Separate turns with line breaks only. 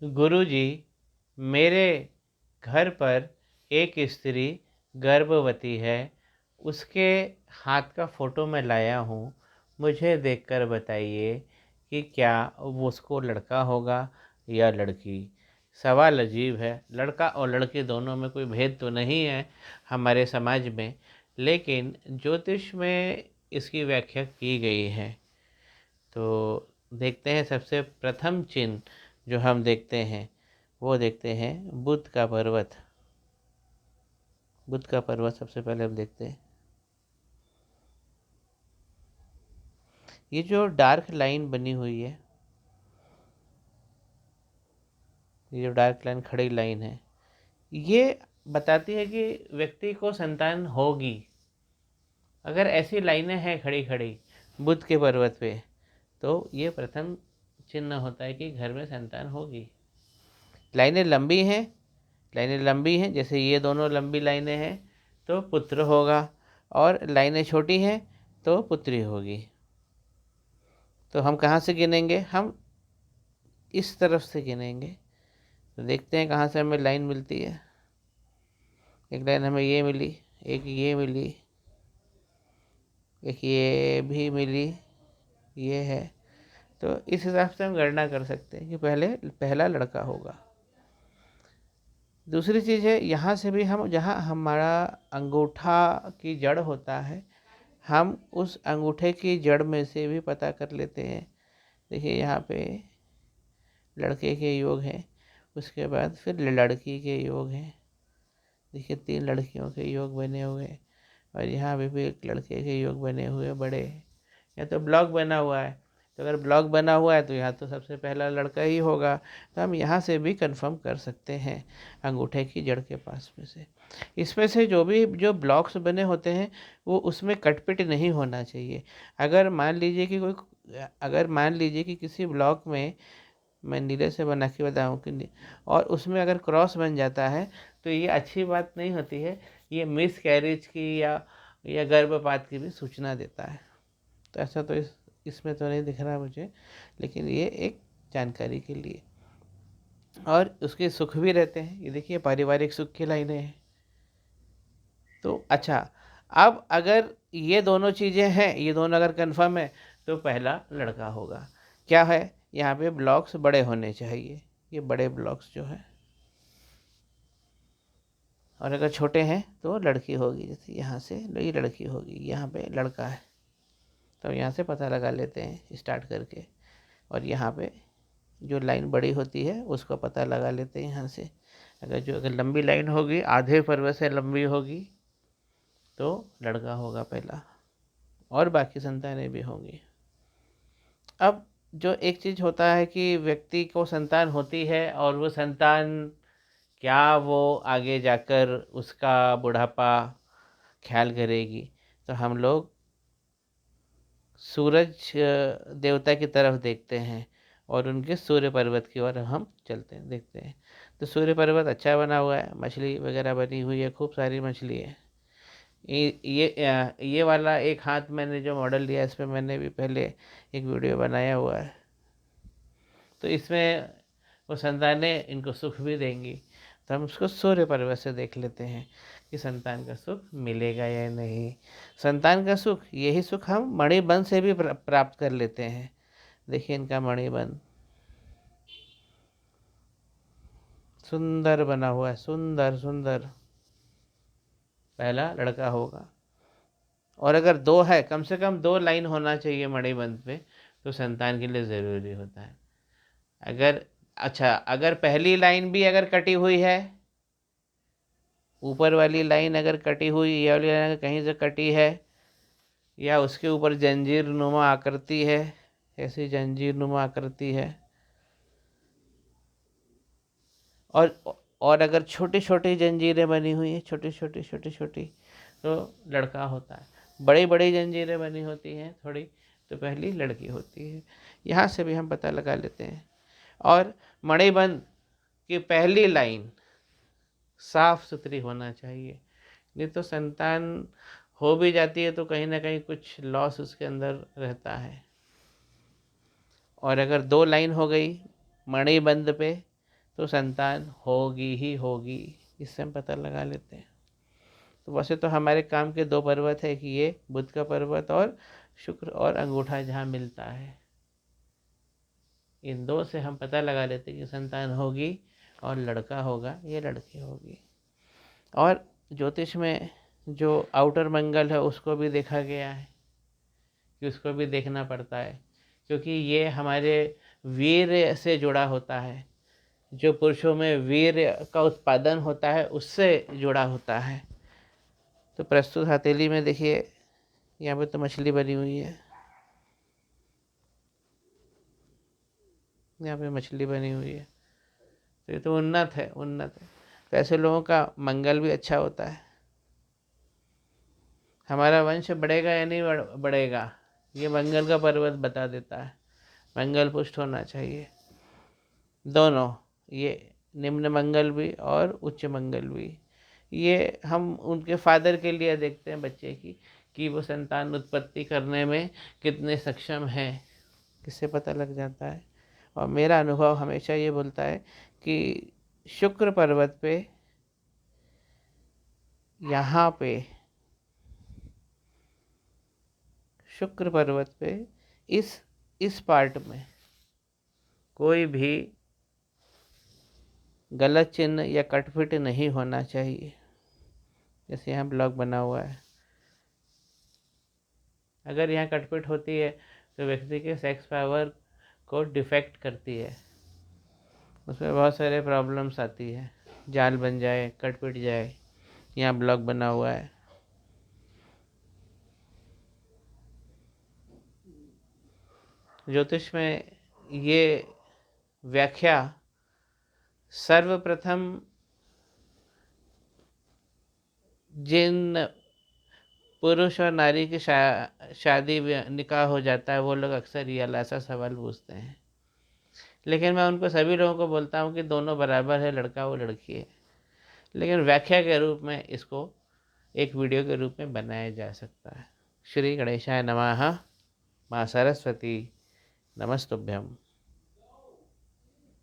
गुरुजी, मेरे घर पर एक स्त्री गर्भवती है। उसके हाथ का फ़ोटो मैं लाया हूँ। मुझे देखकर बताइए कि क्या वो उसको लड़का होगा या लड़की। सवाल अजीब है। लड़का और लड़की दोनों में कोई भेद तो नहीं है हमारे समाज में, लेकिन ज्योतिष में इसकी व्याख्या की गई है। तो देखते हैं, सबसे प्रथम चिन्ह जो हम देखते हैं वो देखते हैं बुध का पर्वत। बुध का पर्वत सबसे पहले हम देखते हैं। ये जो डार्क लाइन बनी हुई है, ये जो डार्क लाइन खड़ी लाइन है, ये बताती है कि व्यक्ति को संतान होगी। अगर ऐसी लाइनें हैं खड़ी खड़ी बुध के पर्वत पे, तो ये प्रथम चिन्ह होता है कि घर में संतान होगी। लाइनें लंबी हैं, लाइनें लंबी हैं, जैसे ये दोनों लंबी लाइनें हैं तो पुत्र होगा, और लाइनें छोटी हैं तो पुत्री होगी। तो हम कहाँ से गिनेंगे? हम इस तरफ से गिनेंगे। तो देखते हैं कहाँ से हमें लाइन मिलती है। एक लाइन हमें ये मिली, एक ये मिली, एक ये भी मिली, ये है। तो इस हिसाब से हम गणना कर सकते हैं कि पहला लड़का होगा। दूसरी चीज़ है, यहाँ से भी हम, जहाँ हमारा अंगूठा की जड़ होता है, हम उस अंगूठे की जड़ में से भी पता कर लेते हैं। देखिए यहाँ पे लड़के के योग हैं, उसके बाद फिर लड़की के योग हैं। देखिए 3 लड़कियों के योग बने हुए, और यहाँ पे भी एक लड़के के योग बने हुए बड़े। या तो ब्लॉक बना हुआ है, तो अगर ब्लॉक बना हुआ है तो यहाँ तो सबसे पहला लड़का ही होगा। तो हम यहाँ से भी कंफर्म कर सकते हैं अंगूठे की जड़ के पास में से। इसमें से जो ब्लॉक्स बने होते हैं वो उसमें कटपिट नहीं होना चाहिए। अगर मान लीजिए कि किसी ब्लॉक में, मैं नीले से बना के बताऊँ कि, और उसमें अगर क्रॉस बन जाता है तो ये अच्छी बात नहीं होती है। ये मिस कैरेज की या गर्भपात की भी सूचना देता है। तो ऐसा तो इसमें तो नहीं दिख रहा मुझे, लेकिन ये एक जानकारी के लिए। और उसके सुख भी रहते हैं। ये देखिए पारिवारिक सुख की लाइनें हैं। तो अच्छा, अब अगर ये दोनों चीज़ें हैं, ये दोनों अगर कंफर्म है, तो पहला लड़का होगा। क्या है? यहाँ पे ब्लॉक्स बड़े होने चाहिए, ये बड़े ब्लॉक्स जो है। और अगर छोटे हैं तो लड़की होगी। जैसे यहाँ से ये लड़की होगी, यहाँ पे लड़का है, तो यहाँ से पता लगा लेते हैं स्टार्ट करके। और यहाँ पे जो लाइन बड़ी होती है उसको पता लगा लेते हैं यहाँ से। अगर लंबी लाइन होगी, आधे पर्वत से लंबी होगी, तो लड़का होगा पहला, और बाकी संतानें भी होंगी। अब जो एक चीज़ होता है कि व्यक्ति को संतान होती है, और वो संतान क्या वो आगे जाकर उसका बुढ़ापा ख्याल करेगी। तो हम लोग सूरज देवता की तरफ देखते हैं, और उनके सूर्य पर्वत की ओर हम चलते हैं, देखते हैं। तो सूर्य पर्वत अच्छा बना हुआ है, मछली वगैरह बनी हुई है, खूब सारी मछली है। ये वाला एक हाथ मैंने जो मॉडल लिया, इस पर मैंने भी पहले एक वीडियो बनाया हुआ है। तो इसमें वो संतानें इनको सुख भी देंगी। तो हम उसको सूर्य पर्वत से देख लेते हैं कि संतान का सुख मिलेगा या नहीं। संतान का सुख, यही सुख हम मणिबंध से भी प्राप्त कर लेते हैं। देखिए इनका मणिबंध सुंदर बना हुआ है, सुंदर सुंदर। पहला लड़का होगा। और अगर 2 है, कम से कम 2 लाइन होना चाहिए मणिबंध पे, तो संतान के लिए ज़रूरी होता है। अगर पहली लाइन भी अगर कटी हुई है, ऊपर वाली लाइन अगर कटी हुई, ये वाली लाइन अगर कहीं से कटी है, या उसके ऊपर जंजीर नुमा आकृति है, ऐसी जंजीर नुमा आकृति है, और अगर छोटी छोटी जंजीरें बनी हुई हैं, छोटी छोटी छोटी छोटी, तो लड़का होता है। बड़ी बड़ी जंजीरें बनी होती हैं थोड़ी, तो पहली लड़की होती है। यहाँ से भी हम पता लगा लेते हैं। और मणिबंध की पहली लाइन साफ सुथरी होना चाहिए, नहीं तो संतान हो भी जाती है तो कहीं ना कहीं कुछ लॉस उसके अंदर रहता है। और अगर 2 लाइन हो गई मणिबंध पे, तो संतान होगी ही होगी, इससे हम पता लगा लेते हैं। तो वैसे तो हमारे काम के 2 पर्वत है कि ये बुध का पर्वत और शुक्र और अंगूठा जहाँ मिलता है, इन 2 से हम पता लगा लेते हैं कि संतान होगी और लड़का होगा या लड़की होगी। और ज्योतिष में जो आउटर मंगल है उसको भी देखा गया है कि उसको भी देखना पड़ता है, क्योंकि ये हमारे वीर्य से जुड़ा होता है, जो पुरुषों में वीर्य का उत्पादन होता है उससे जुड़ा होता है। तो प्रस्तुत हथेली में देखिए, यहाँ पे तो मछली बनी हुई है, यहाँ पे मछली बनी हुई है, तो ये तो उन्नत है, उन्नत है। तो ऐसे लोगों का मंगल भी अच्छा होता है। हमारा वंश बढ़ेगा या नहीं बढ़ेगा, ये मंगल का पर्वत बता देता है। मंगल पुष्ट होना चाहिए, दोनों, ये निम्न मंगल भी और उच्च मंगल भी। ये हम उनके फादर के लिए देखते हैं बच्चे की, कि वो संतान उत्पत्ति करने में कितने सक्षम हैं, किससे पता लग जाता है। और मेरा अनुभव हमेशा ये बोलता है कि शुक्र पर्वत पे, यहाँ पे शुक्र पर्वत पे इस पार्ट में कोई भी गलत चिन्ह या कटपिट नहीं होना चाहिए। जैसे यहाँ ब्लॉक बना हुआ है, अगर यहाँ कटपिट होती है तो व्यक्ति के सेक्स पावर को डिफेक्ट करती है, उसमें बहुत सारे प्रॉब्लम्स आती है, जाल बन जाए, कटपिट जाए। यहाँ ब्लॉक बना हुआ है। ज्योतिष में ये व्याख्या सर्वप्रथम जिन पुरुष और नारी की शादी निकाह हो जाता है, वो लोग अक्सर ये ऐसा सवाल पूछते हैं, लेकिन मैं उनको सभी लोगों को बोलता हूँ कि दोनों बराबर है, लड़का वो लड़की है। लेकिन व्याख्या के रूप में इसको एक वीडियो के रूप में बनाया जा सकता है। श्री गणेशाय नमः। माँ सरस्वती नमस्तुभ्यम।